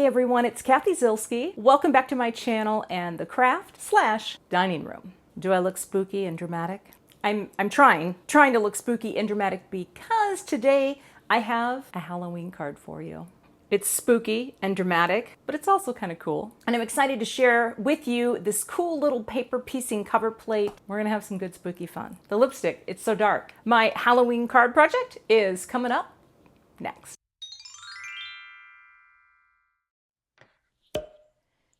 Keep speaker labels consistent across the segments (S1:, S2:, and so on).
S1: everyone, it's Cathy Zielske. Welcome back to my channel and the craft / dining room. Do I look spooky and dramatic? I'm trying to look spooky and dramatic because today I have a Halloween card for you. It's spooky and dramatic, but it's also kind of cool. And I'm excited to share with you this cool little paper piecing cover plate. We're gonna have some good spooky fun. The lipstick, it's so dark. My Halloween card project is coming up next.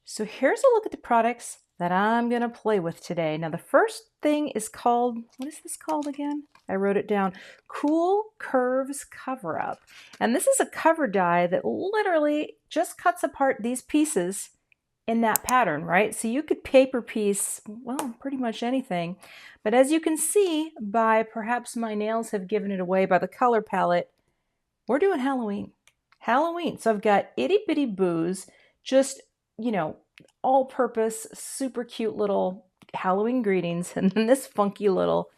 S1: So here's a look at the products that I'm gonna play with today. Now the first thing is called, what is this called again? I wrote it down, Cool Curves Cover Up. And this is a cover die that literally just cuts apart these pieces in that pattern, right? So you could paper piece, well, pretty much anything. But as you can see by, perhaps my nails have given it away by the color palette, we're doing Halloween. Halloween. So I've got itty bitty boos, just, you know, all-purpose, super cute little Halloween greetings, and then this funky little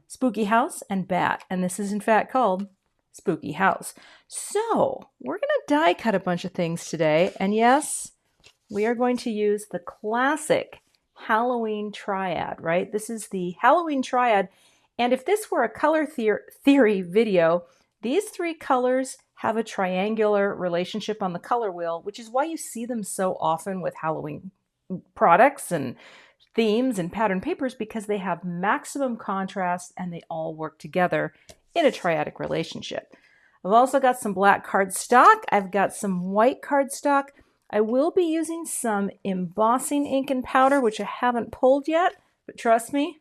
S1: spooky house and bat, and this is in fact called Spooky House. So we're gonna die cut a bunch of things today, and yes, we are going to use the classic Halloween triad, right? This is the Halloween triad, and if this were a color theory video, these three colors have a triangular relationship on the color wheel, which is why you see them so often with Halloween products and themes and pattern papers, because they have maximum contrast and they all work together in a triadic relationship. I've also got some black cardstock. I've got some white cardstock. I will be using some embossing ink and powder, which I haven't pulled yet, but trust me,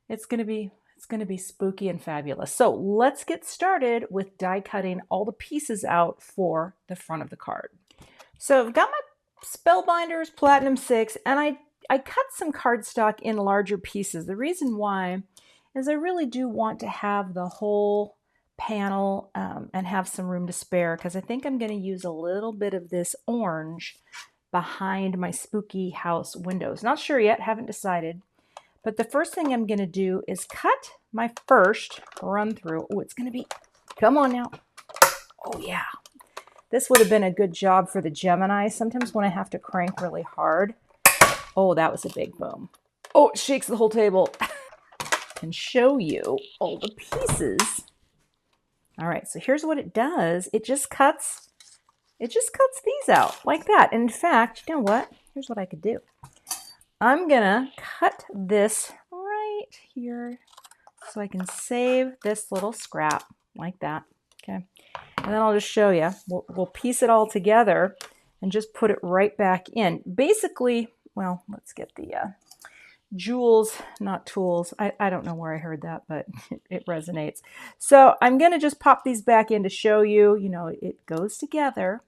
S1: it's going to be spooky and fabulous. So let's get started with die cutting all the pieces out for the front of the card. So I've got my Spellbinders Platinum 6, and I cut some cardstock in larger pieces. The reason why is I really do want to have the whole panel and have some room to spare, because I think I'm going to use a little bit of this orange behind my spooky house windows. Not sure yet, haven't decided. But the first thing I'm going to do is cut my first run through. Oh, it's going to be, come on now. Oh yeah. This would have been a good job for the Gemini. Sometimes when I have to crank really hard. Oh, that was a big boom. Oh, it shakes the whole table. And show you all the pieces. All right, so here's what it does. It just cuts these out like that. And in fact, you know what? Here's what I could do. I'm gonna cut this right here so I can save this little scrap like that, okay? And then I'll just show you. We'll piece it all together and just put it right back in. Basically, well, let's get the jewels, not tools. I don't know where I heard that, but it resonates. So I'm gonna just pop these back in to show you, you know, it goes together.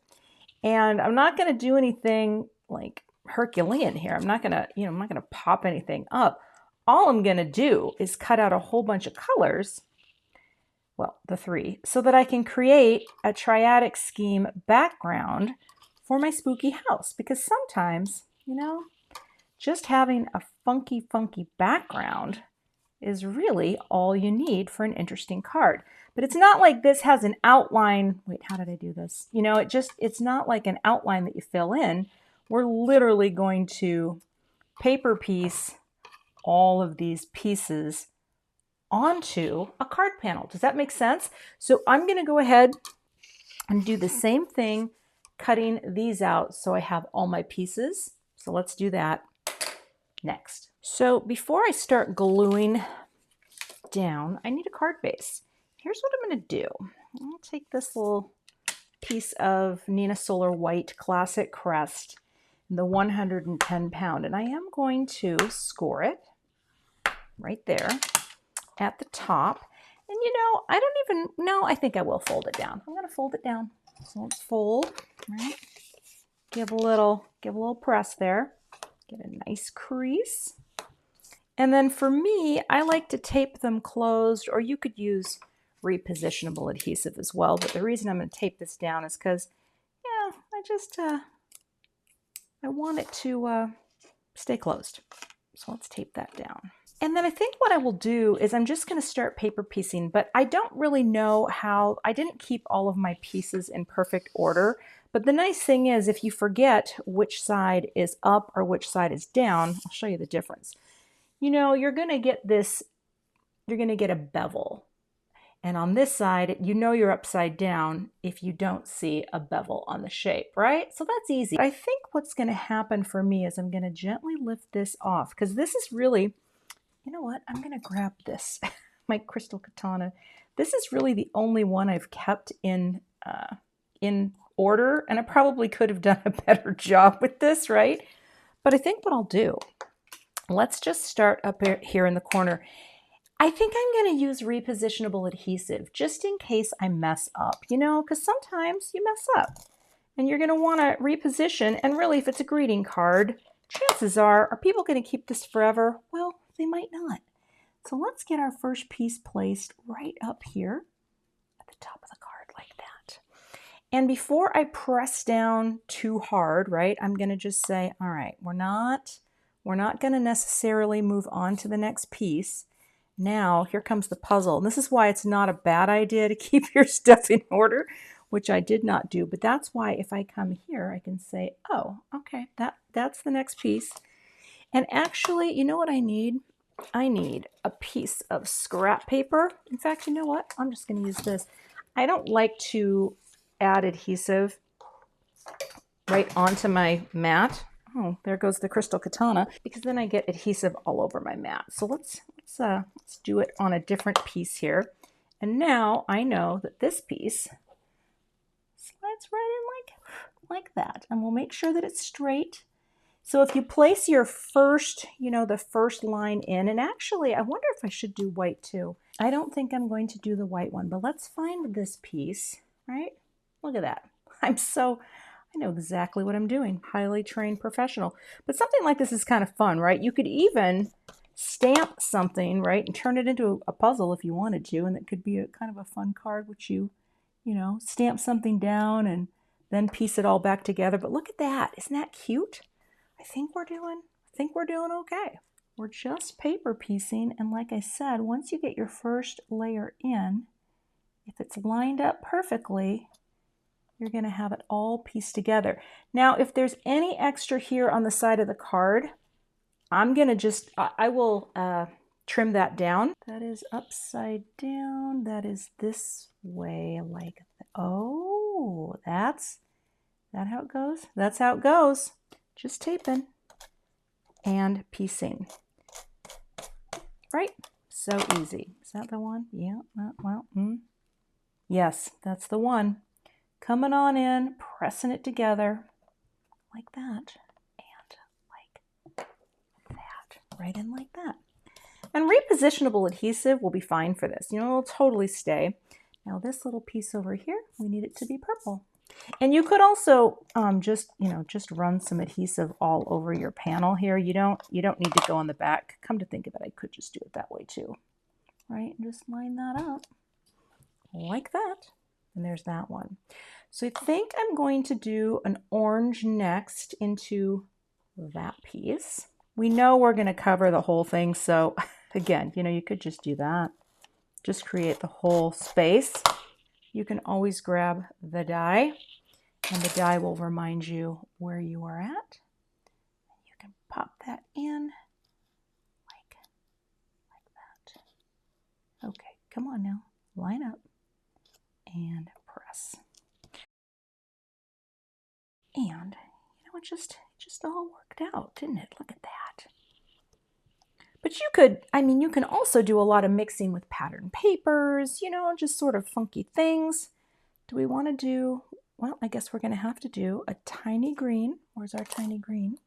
S1: And I'm not gonna do anything like Herculean here. I'm not gonna pop anything up. All I'm gonna do is cut out a whole bunch of colors, well, the three, so that I can create a triadic scheme background for my spooky house. Because sometimes, you know, just having a funky background is really all you need for an interesting card. But it's not like this has an outline. Wait, how did I do this? You know, it's not like an outline that you fill in. We're literally going to paper piece all of these pieces onto a card panel. Does that make sense? So I'm going to go ahead and do the same thing, cutting these out so I have all my pieces. So let's do that next. So before I start gluing down, I need a card base. Here's what I'm going to do. I'll take this little piece of Neenah Solar White Classic Crest, the 110 pound, and I am going to score it right there at the top. And you know, I don't even know, I think I will fold it down. I'm going to fold it down. So let's fold, right? Give a little press there. Get a nice crease. And then for me, I like to tape them closed, or you could use repositionable adhesive as well. But the reason I'm going to tape this down is because, yeah, I want it to stay closed. So let's tape that down. And then I think what I will do is I'm just going to start paper piecing, but I don't really know how, I didn't keep all of my pieces in perfect order, But the nice thing is, if you forget which side is up or which side is down, I'll show you the difference. You know, you're going to get this, you're going to get a bevel. And on this side, you know you're upside down if you don't see a bevel on the shape, right? So that's easy. I think what's going to happen for me is I'm going to gently lift this off, because this is really, you know what? I'm going to grab this, my crystal katana. This is really the only one I've kept in order, and I probably could have done a better job with this, right? But I think what I'll do, let's just start up here in the corner. I think I'm going to use repositionable adhesive just in case I mess up, you know, because sometimes you mess up and you're going to want to reposition. And really, if it's a greeting card, chances are people going to keep this forever? Well, they might not. So let's get our first piece placed right up here at the top of the card like that. And before I press down too hard, right, I'm going to just say, all right, we're not going to necessarily move on to the next piece. Now, here comes the puzzle. And this is why it's not a bad idea to keep your stuff in order, which I did not do. But that's why if I come here, I can say, oh, okay, that's the next piece. And actually, you know what I need? I need a piece of scrap paper. In fact, you know what? I'm just going to use this. I don't like to add adhesive right onto my mat. Oh, there goes the crystal katana, because then I get adhesive all over my mat. So let's do it on a different piece here. And now I know that this piece slides right in like that. And we'll make sure that it's straight. So if you place your first, you know, the first line in, and actually I wonder if I should do white too. I don't think I'm going to do the white one, but let's find this piece, right? Look at that. I know exactly what I'm doing. Highly trained professional. But something like this is kind of fun, right? You could even stamp something, right, and turn it into a puzzle if you wanted to, and it could be a kind of a fun card, which you know, stamp something down and then piece it all back together. But look at that. Isn't that cute? I think we're doing okay. We're just paper piecing, and like I said, once you get your first layer in, if it's lined up perfectly, you're going to have it all pieced together. Now, if there's any extra here on the side of the card, I'm going to I will trim that down. That is upside down. That is this way like that. Oh, that's how it goes? That's how it goes. Just taping and piecing. Right? So easy. Is that the one? Yeah. Well, yes, that's the one. Coming on in, pressing it together like that, and like that, right in like that. And repositionable adhesive will be fine for this. You know, it'll totally stay. Now this little piece over here, we need it to be purple. And you could also just run some adhesive all over your panel here. You don't need to go on the back. Come to think of it, I could just do it that way too, right? And just line that up like that. And there's that one. So I think I'm going to do an orange next into that piece. We know we're going to cover the whole thing. So again, you know, you could just do that. Just create the whole space. You can always grab the die, and the die will remind you where you are at. You can pop that in like that. Okay, come on now. Line up and press. And you know, it just all worked out, didn't it? Look at that. But you could, I mean, you can also do a lot of mixing with pattern papers, you know, just sort of funky things. Do we want to do, well, I guess we're going to have to do a tiny green. Where's our tiny green?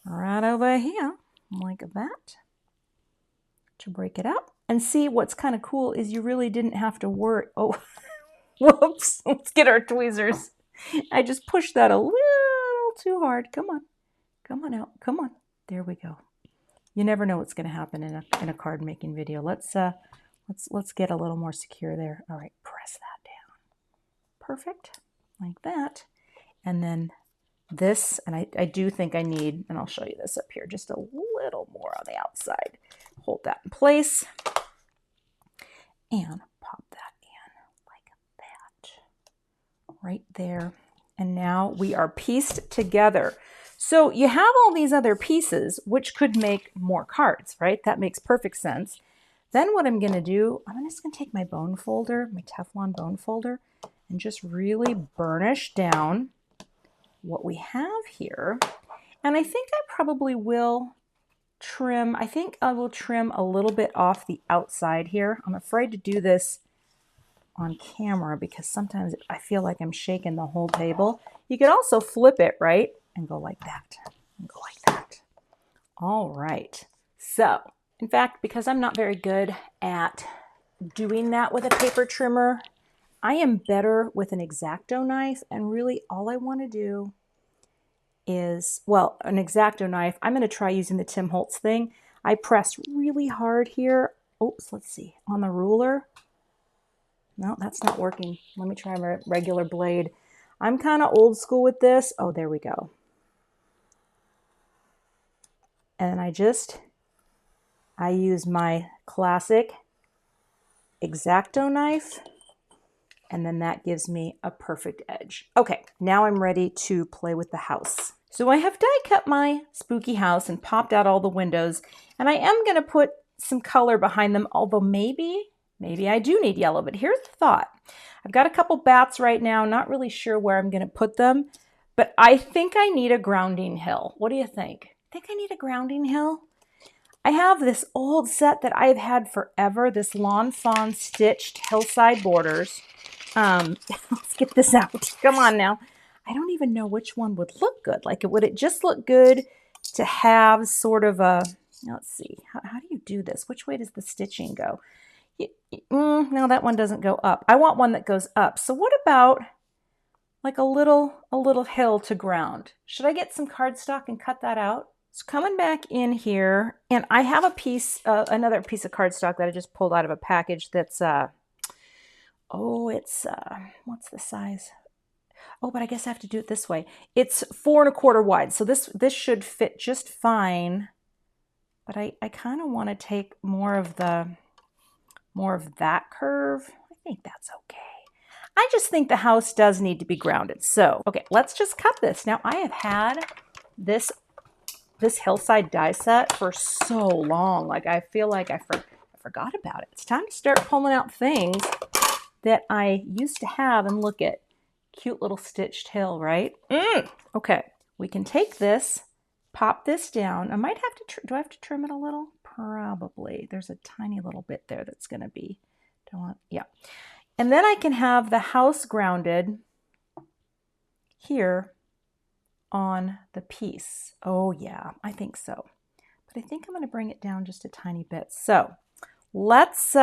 S1: Right over here, like that, to break it up. And see, what's kind of cool is you really didn't have to worry. Oh, whoops, let's get our tweezers. I just pushed that a little too hard. Come on out, come on. There we go. You never know what's going to happen in a card making video. Let's get a little more secure there. All right, press that down. Perfect, like that. And then this, and I do think I need, and I'll show you this up here, just a little more on the outside. Hold that in place and pop that in like that, right there. And now we are pieced together. So you have all these other pieces, which could make more cards, right? That makes perfect sense. Then what I'm going to do, I'm just going to take my bone folder, my Teflon bone folder, and just really burnish down what we have here. And I think I probably will trim, I think I will trim a little bit off the outside here. I'm afraid to do this on camera because sometimes I feel like I'm shaking the whole table. You could also flip it, right? And go like that, and go like that. All right. So, in fact, because I'm not very good at doing that with a paper trimmer, I am better with an X-Acto knife, and really all I want to do is, well, an X-Acto knife, I'm going to try using the Tim Holtz thing. I press really hard here. Oops, let's see, on the ruler. No, that's not working. Let me try my regular blade. I'm kind of old school with this. Oh, there we go. And I use my classic X-Acto knife, and then that gives me a perfect edge. Okay, now I'm ready to play with the house. So I have die cut my spooky house and popped out all the windows, and I am going to put some color behind them, although maybe I do need yellow, but here's the thought. I've got a couple bats right now, not really sure where I'm going to put them, but I think I need a grounding hill. What do you think? Think I need a grounding hill? I have this old set that I've had forever, this Lawn Fawn stitched Hillside borders. Let's get this out. Come on now. I don't even know which one would look good. Like, would it just look good to have sort of a, let's see, how do you do this? Which way does the stitching go? No, that one doesn't go up. I want one that goes up. So what about like a little hill to ground? Should I get some cardstock and cut that out? So coming back in here, and I have a piece, another piece of cardstock that I just pulled out of a package that's, what's the size? Oh, but I guess I have to do it this way. It's 4 1/4 wide, so this should fit just fine. But I kind of want to take more of that curve. I think that's okay. I just think the house does need to be grounded. So, okay, let's just cut this. Now, I have had this Hillside die set for so long. Like, I feel like I forgot about it. It's time to start pulling out things that I used to have and look at. Cute little stitched hill, right? Okay, we can take this, pop this down. I might have to, do I have to trim it a little? Probably. There's a tiny little bit there that's going to be, yeah. And then I can have the house grounded here on the piece. Oh yeah, I think so. But I think I'm going to bring it down just a tiny bit. So let's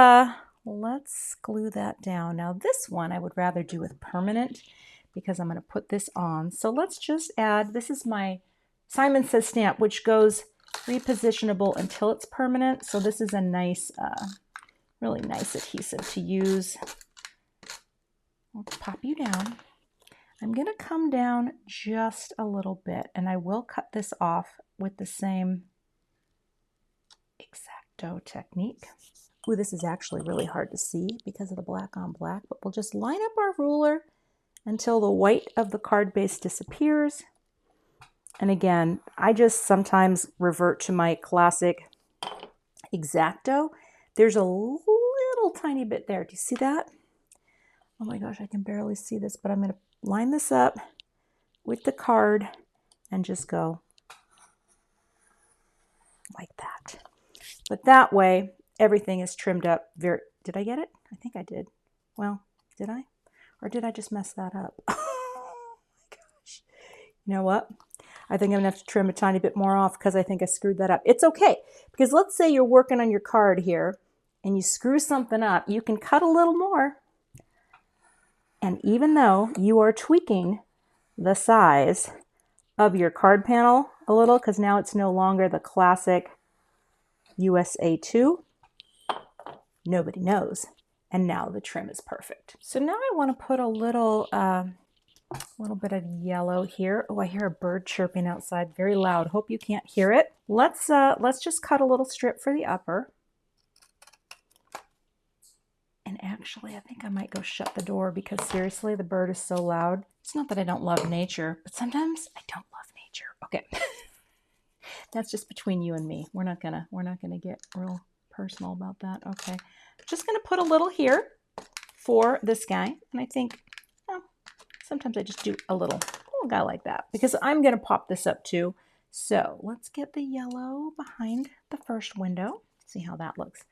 S1: glue that down. Now this one I would rather do with permanent because I'm going to put this on. So let's just add, this is my Simon Says stamp, which goes repositionable until it's permanent. So this is a nice, really nice adhesive to use. I'll pop you down. I'm going to come down just a little bit, and I will cut this off with the same X-Acto technique. Ooh, this is actually really hard to see because of the black on black, but we'll just line up our ruler until the white of the card base disappears. And again, I just sometimes revert to my classic X-Acto. There's a little tiny bit there. Do you see that? Oh my gosh, I can barely see this, but I'm going to line this up with the card and just go like that. But that way, everything is trimmed up very, did I get it? I think I did. Well, did I? Or did I just mess that up? Oh my gosh. You know what? I think I'm gonna have to trim a tiny bit more off because I think I screwed that up. It's okay, because let's say you're working on your card here and you screw something up, you can cut a little more. And even though you are tweaking the size of your card panel a little, because now it's no longer the classic USA 2, nobody knows. And now the trim is perfect. So now I want to put a little bit of yellow here. Oh, I hear a bird chirping outside, very loud. Hope you can't hear it. Let's just cut a little strip for the upper. And actually, I think I might go shut the door because seriously, the bird is so loud. It's not that I don't love nature, but sometimes I don't love nature. Okay. That's just between you and me. We're not gonna get real personal about that. Okay. Just gonna put a little here for this guy. And I think, well, sometimes I just do a little guy like that because I'm gonna pop this up too. So let's get the yellow behind the first window. See how that looks.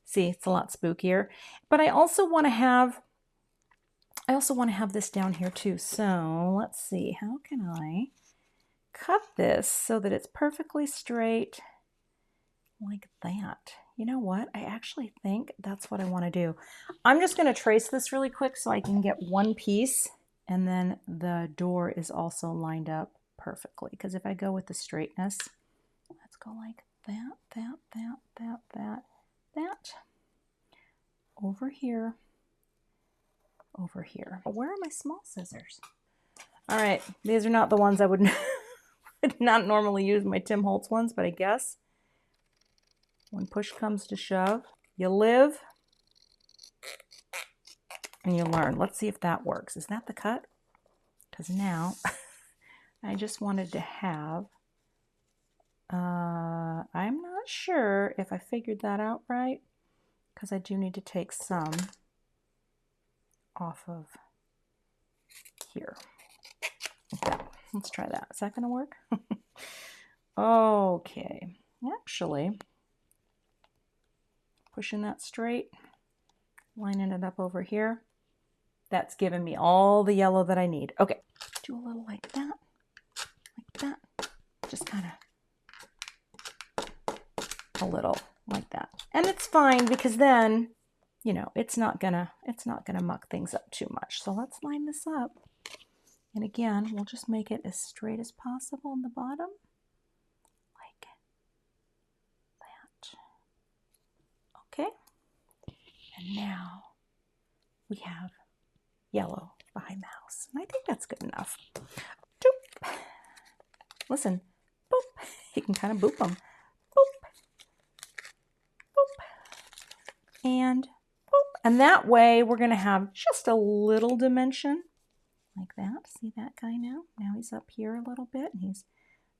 S1: See, it's a lot spookier. But I also want to have this down here too. So let's see, how can I cut this so that it's perfectly straight like that? You know what? I actually think that's what I want to do. I'm just going to trace this really quick so I can get one piece, and then the door is also lined up perfectly. Because if I go with the straightness, let's go like that. Over here. Where are my small scissors? All right, these are not the ones I would not normally use, my Tim Holtz ones, but I guess when push comes to shove, you live and you learn. Let's see if that works. Is that the cut? Because now I just wanted to have, I'm not sure if I figured that out right, because I do need to take some off of here. Okay, let's try that. Is that going to work? Okay, actually, pushing that straight, lining it up over here. That's giving me all the yellow that I need. Okay, do a little like that, just kind of a little like that. And it's fine because then, you know, it's not gonna muck things up too much. So let's line this up. And again, we'll just make it as straight as possible in the bottom. Like that. Okay. And now we have yellow behind the house. And I think that's good enough. Boop. Listen. Boop. You can kind of boop them. Boop. Boop. And boop. And that way we're going to have just a little dimension. Like that. See that guy now? Now he's up here a little bit and he's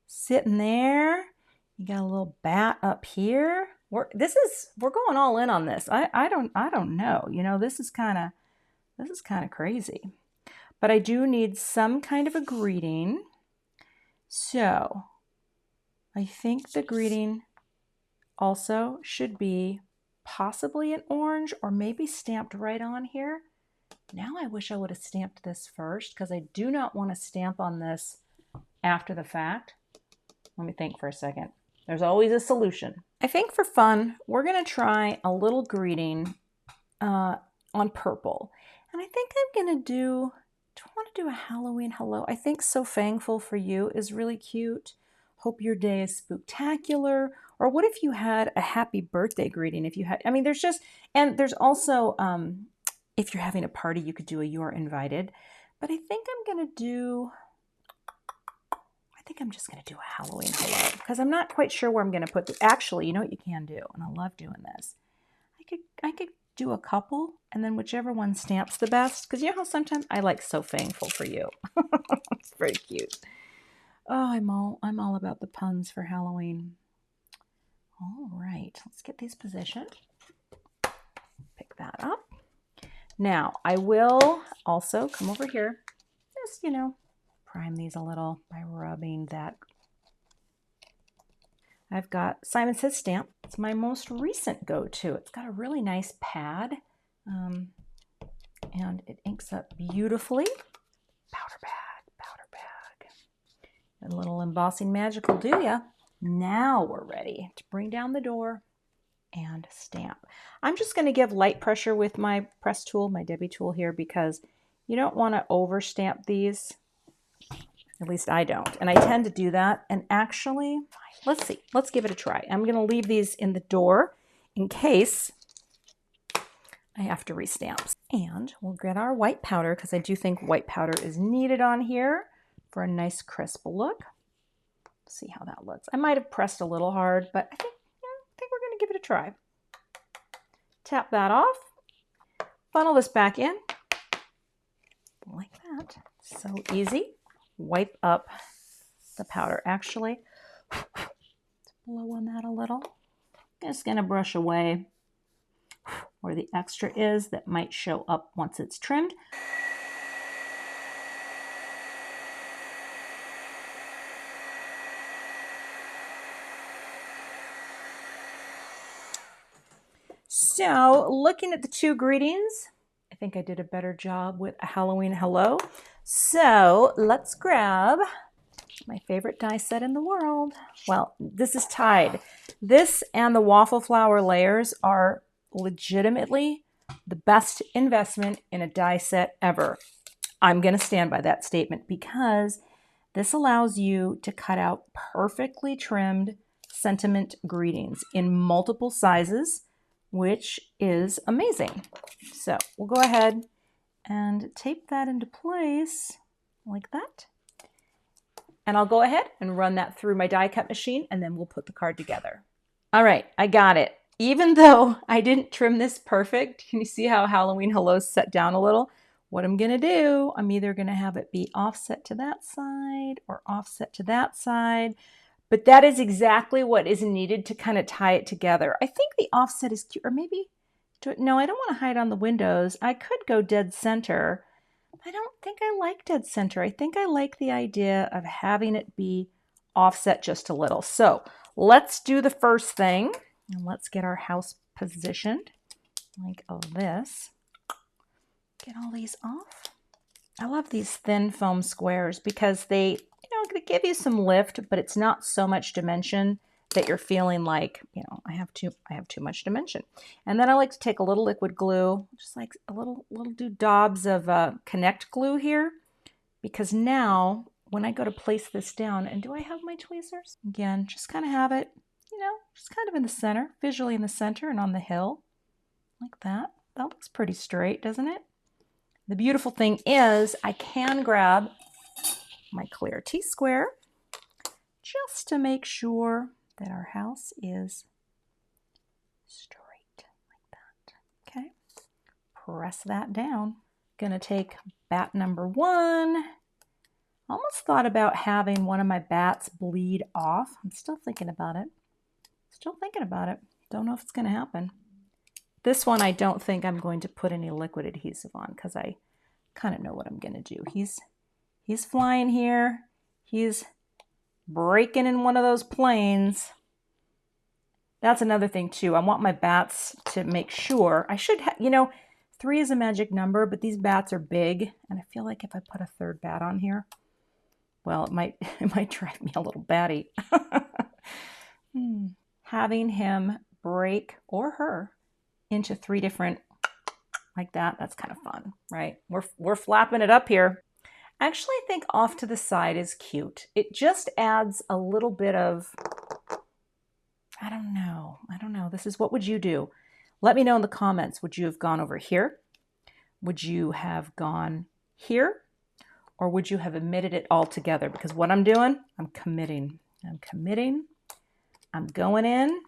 S1: sitting there. You got a little bat up here. We're going all in on this. I don't know. You know, this is kind of crazy. But I do need some kind of a greeting. So I think the greeting also should be possibly an orange or maybe stamped right on here. Now I wish I would have stamped this first because I do not want to stamp on this after the fact. Let me think for a second. There's always a solution. I think for fun, we're going to try a little greeting on purple. And I think I'm going to do I want to do a Halloween hello? I think So Thankful for You is really cute. Hope your day is spooktacular. Or what if you had a happy birthday greeting? If you had, I mean, there's just, and there's also, if you're having a party, you could do a You Are Invited. But I think I'm going to do, I'm just going to do a Halloween hello because I'm not quite sure where I'm going to put the, actually, you know what you can do? And I love doing this. I could do a couple and then whichever one stamps the best. Because you know how sometimes I like So Thankful for You. It's very cute. Oh, I'm all about the puns for Halloween. All right, let's get these positioned. Pick that up. Now, I will also come over here, just, you know, prime these a little by rubbing that. I've got Simon Says stamp. It's my most recent go-to. It's got a really nice pad, and it inks up beautifully. Powder bag. A little embossing magic will do ya. Now we're ready to bring down the door and stamp. I'm just going to give light pressure with my press tool, my Debbie tool here, because you don't want to over stamp these. At least I don't. And I tend to do that. And actually, let's see. Let's give it a try. I'm going to leave these in the door in case I have to restamp. And we'll get our white powder because I do think white powder is needed on here for a nice crisp look. See how that looks. I might have pressed a little hard, but I think we're going to give it a try. Tap that off. Funnel this back in like that. So easy. Wipe up the powder. Actually, let's blow on that a little. Just gonna brush away where the extra is that might show up once it's trimmed. So looking at the two greetings, I think I did a better job with a Halloween hello. So let's grab my favorite die set in the world. Well, this is tied. This and the waffle flower layers are legitimately the best investment in a die set ever. I'm going to stand by that statement because this allows you to cut out perfectly trimmed sentiment greetings in multiple sizes, which is amazing. So we'll go ahead and tape that into place like that. And I'll go ahead and run that through my die cut machine, and then we'll put the card together. All right, I got it. Even though I didn't trim this perfect, can you see how Halloween Hello's set down a little? What I'm gonna do, I'm either gonna have it be offset to that side or offset to that side, but that is exactly what is needed to kind of tie it together. I think the offset is cute, or maybe, no, I don't wanna hide on the windows. I could go dead center. I don't think I like dead center. I think I like the idea of having it be offset just a little. So let's do the first thing, and let's get our house positioned like this. Get all these off. I love these thin foam squares because they give you some lift, but it's not so much dimension that you're feeling like, I have too much dimension. And then I like to take a little liquid glue, just like a little doobs of Connect glue here, because now when I go to place this down, and do I have my tweezers? Again, just kind of have it, just kind of in the center, visually in the center and on the hill, like that. That looks pretty straight, doesn't it? The beautiful thing is I can grab my clear T-square just to make sure that our house is straight like that. Okay, press that down. Gonna take bat number 1. Almost thought about having one of my bats bleed off. I'm still thinking about it. Don't know if it's gonna happen. This one I don't think I'm going to put any liquid adhesive on because I kind of know what I'm gonna do. He's flying here. He's breaking in one of those planes. That's another thing too. I want my bats to make sure. I should have, 3 is a magic number, but these bats are big, and I feel like if I put a 3rd bat on here, well, it might drive me a little batty. Having him break, or her, into 3 different, like that, that's kind of fun, right? We're flapping it up here. Actually, I think off to the side is cute. It just adds a little bit of, I don't know. What would you do? Let me know in the comments. Would you have gone over here? Would you have gone here? Or would you have omitted it all together? Because what I'm doing, I'm committing. I'm going in.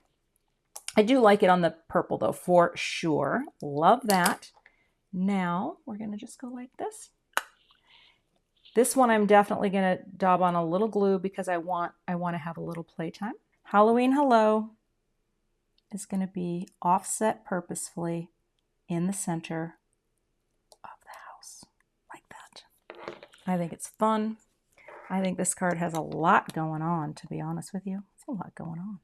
S1: I do like it on the purple though, for sure. Love that. Now we're gonna just go like this. This one I'm definitely gonna daub on a little glue because I want to have a little playtime. Halloween Hello is gonna be offset purposefully in the center of the house, like that. I think it's fun. I think this card has a lot going on, to be honest with you. It's a lot going on.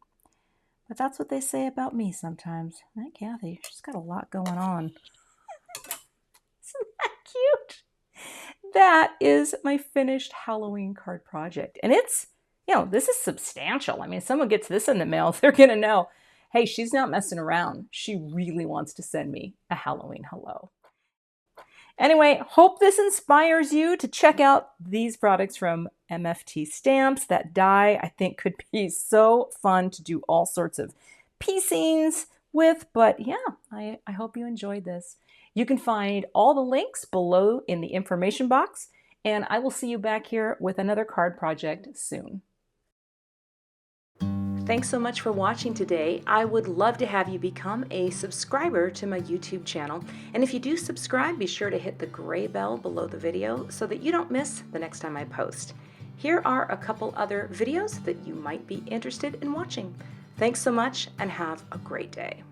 S1: But that's what they say about me sometimes. Hey, Cathy, she's got a lot going on. Isn't that cute? That is my finished Halloween card project. And it's, this is substantial. I mean, if someone gets this in the mail, they're going to know, hey, she's not messing around. She really wants to send me a Halloween hello. Anyway, hope this inspires you to check out these products from MFT Stamps. That die, I think, could be so fun to do all sorts of piecings with. But yeah, I hope you enjoyed this. You can find all the links below in the information box, and I will see you back here with another card project soon. Thanks so much for watching today. I would love to have you become a subscriber to my YouTube channel. And if you do subscribe, be sure to hit the gray bell below the video so that you don't miss the next time I post. Here are a couple other videos that you might be interested in watching. Thanks so much and have a great day.